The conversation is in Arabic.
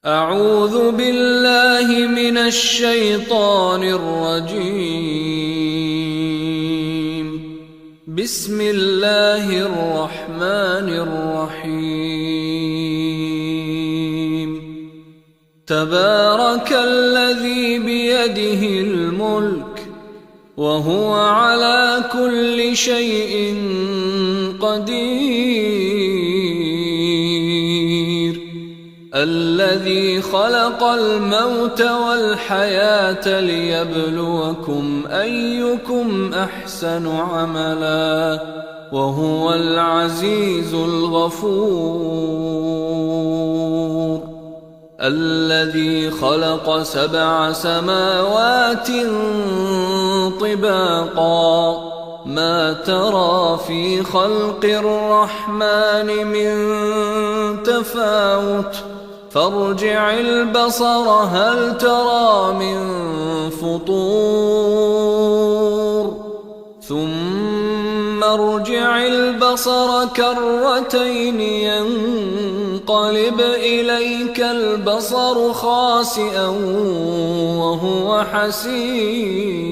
أعوذ بالله من الشيطان الرجيم. بسم الله الرحمن الرحيم. تبارك الذي بيده الملك وهو على كل شيء قدير. الذي خلق الموت والحياة ليبلوكم أيكم أحسن عملا وهو العزيز الغفور. الذي خلق 7 سماوات طباقا ما ترى في خلق الرحمن من تفاوت فارجع البصر هل ترى من فطور ثم ارجع البصر كرتين ينقلب إليك البصر خاسئا وهو حسير.